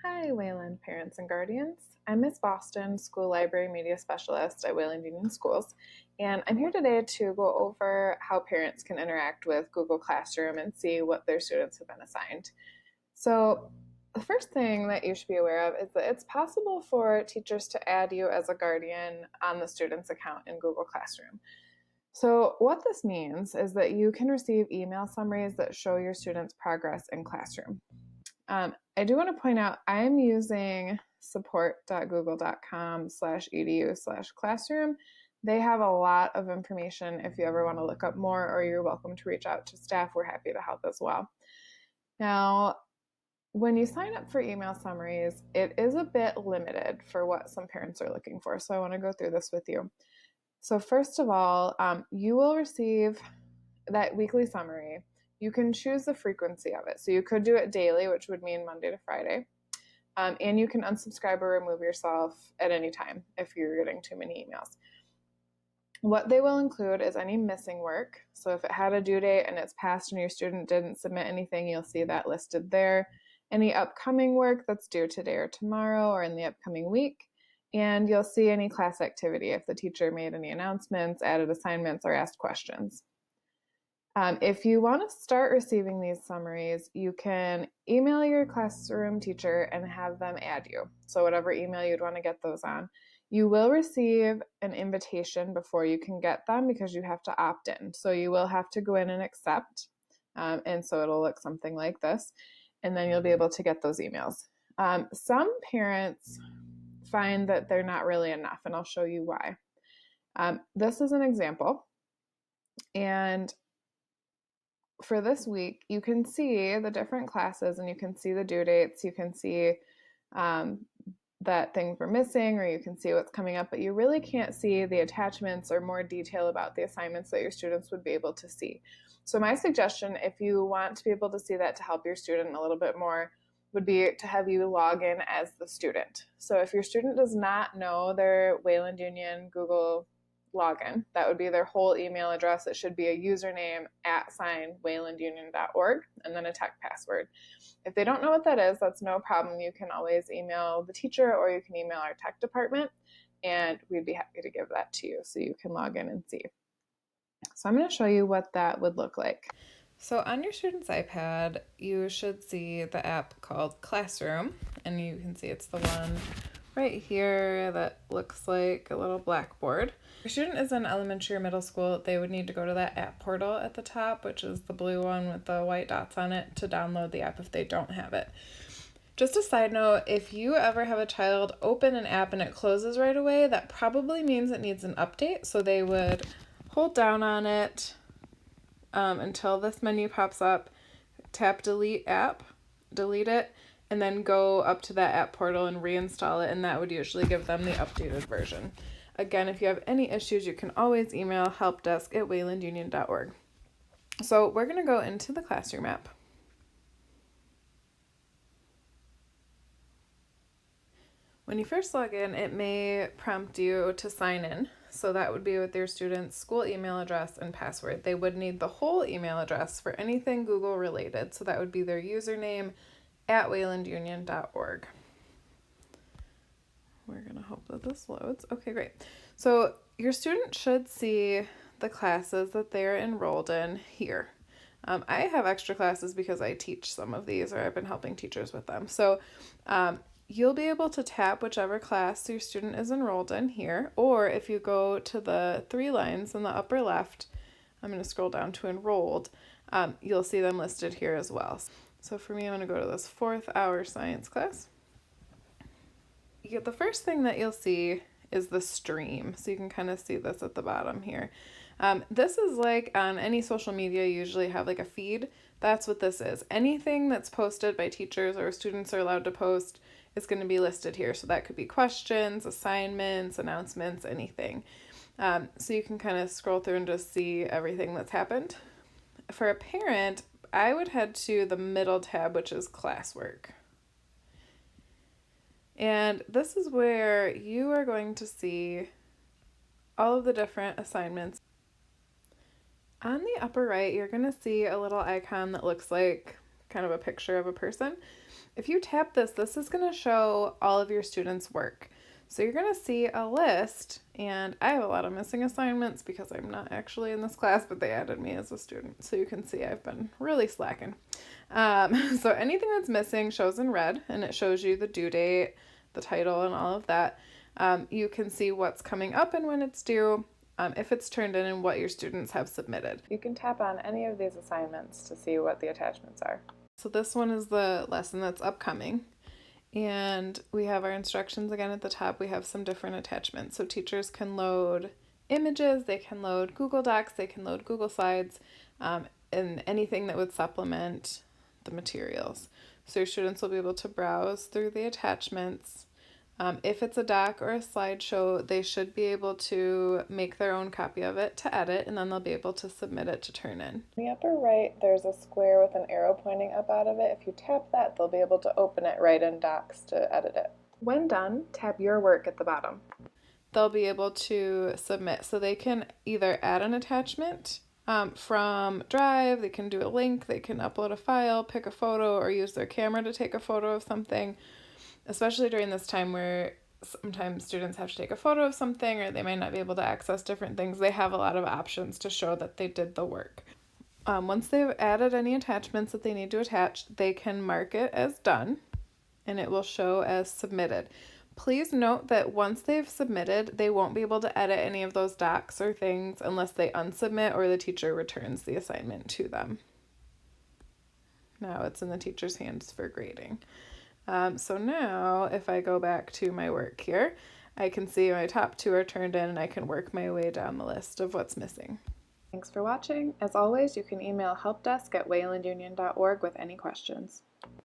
Hi, Wayland parents and guardians. I'm Miss Boston, School Library Media Specialist at Wayland Union Schools, and I'm here today to go over how parents can interact with Google Classroom and see what their students have been assigned. So, the first thing that you should be aware of is that it's possible for teachers to add you as a guardian on the student's account in Google Classroom. So, what this means is that you can receive email summaries that show your students' progress in classroom. I do want to point out I'm using support.google.com/edu/classroom. They have a lot of information if you ever want to look up more, or you're welcome to reach out to staff. We're happy to help as well. Now, when you sign up for email summaries, it is a bit limited for what some parents are looking for. So I want to go through this with you. So, first of all, you will receive that weekly summary. You can choose the frequency of it. So you could do it daily, which would mean Monday to Friday. And you can unsubscribe or remove yourself at any time if you're getting too many emails. What they will include is any missing work. So if it had a due date and it's passed and your student didn't submit anything, you'll see that listed there. Any upcoming work that's due today or tomorrow or in the upcoming week. And you'll see any class activity if the teacher made any announcements, added assignments, or asked questions. If you want to start receiving these summaries, you can email your classroom teacher and have them add you. So whatever email you'd want to get those on. You will receive an invitation before you can get them because you have to opt in. So you will have to go in and accept. And so it'll look something like this. And then you'll be able to get those emails. Some parents find that they're not really enough, and I'll show you why. This is an example. And for this week, you can see the different classes and you can see the due dates. You can see that things were missing, or you can see what's coming up, but you really can't see the attachments or more detail about the assignments that your students would be able to see. So my suggestion, if you want to be able to see that to help your student a little bit more, would be to have you log in as the student. So if your student does not know their Wayland Union Google login, that would be their whole email address. It should be a username @waylandunion.org and then a tech password. If they don't know what that is, that's no problem. You can always email the teacher or you can email our tech department, and we'd be happy to give that to you so you can log in and see. So I'm going to show you what that would look like. So on your student's iPad, you should see the app called Classroom, and you can see it's the one right here that looks like a little blackboard. If your student is in elementary or middle school, they would need to go to that app portal at the top, which is the blue one with the white dots on it, to download the app if they don't have it. Just a side note, if you ever have a child open an app and it closes right away, that probably means it needs an update. So they would hold down on it until this menu pops up, tap delete app, delete it, and then go up to that app portal and reinstall it, and that would usually give them the updated version. Again, if you have any issues, you can always email helpdesk@waylandunion.org. So we're going to go into the Classroom app. When you first log in, it may prompt you to sign in. So that would be with your student's school email address and password. They would need the whole email address for anything Google related. So that would be their username @waylandunion.org. We're going to hope that this loads. Okay, great. So your student should see the classes that they're enrolled in here. I have extra classes because I teach some of these, or I've been helping teachers with them. So you'll be able to tap whichever class your student is enrolled in here, or if you go to the 3 lines in the upper left, I'm going to scroll down to enrolled, you'll see them listed here as well. So for me, I'm going to go to this 4th hour science class. The first thing that you'll see is the stream. So you can kind of see this at the bottom here. This is like on any social media, you usually have like a feed. That's what this is. Anything that's posted by teachers or students are allowed to post is going to be listed here. So that could be questions, assignments, announcements, anything. So you can kind of scroll through and just see everything that's happened. For a parent, I would head to the middle tab, which is classwork. And this is where you are going to see all of the different assignments. On the upper right, you're going to see a little icon that looks like kind of a picture of a person. If you tap this, this is going to show all of your students' work. So you're going to see a list, and I have a lot of missing assignments because I'm not actually in this class, but they added me as a student. So you can see I've been really slacking. So anything that's missing shows in red, and it shows you the due date, the title, and all of that. You can see what's coming up and when it's due, if it's turned in, and what your students have submitted. You can tap on any of these assignments to see what the attachments are. So this one is the lesson that's upcoming. And we have our instructions again at the top. We have some different attachments. So teachers can load images, they can load Google Docs, they can load Google Slides, and anything that would supplement the materials. So your students will be able to browse through the attachments. If it's a doc or a slideshow, they should be able to make their own copy of it to edit, and then they'll be able to submit it to turn in. In the upper right, there's a square with an arrow pointing up out of it. If you tap that, they'll be able to open it right in Docs to edit it. When done, tap Your Work at the bottom. They'll be able to submit. So they can either add an attachment from Drive, they can do a link, they can upload a file, pick a photo, or use their camera to take a photo of something. Especially during this time where sometimes students have to take a photo of something, or they might not be able to access different things, they have a lot of options to show that they did the work. Once they've added any attachments that they need to attach, they can mark it as done, and it will show as submitted. Please note that once they've submitted, they won't be able to edit any of those docs or things unless they unsubmit or the teacher returns the assignment to them. Now it's in the teacher's hands for grading. So now if I go back to my work here, I can see my top 2 are turned in, and I can work my way down the list of what's missing. Thanks for watching. As always, you can email helpdesk@waylandunion.org with any questions.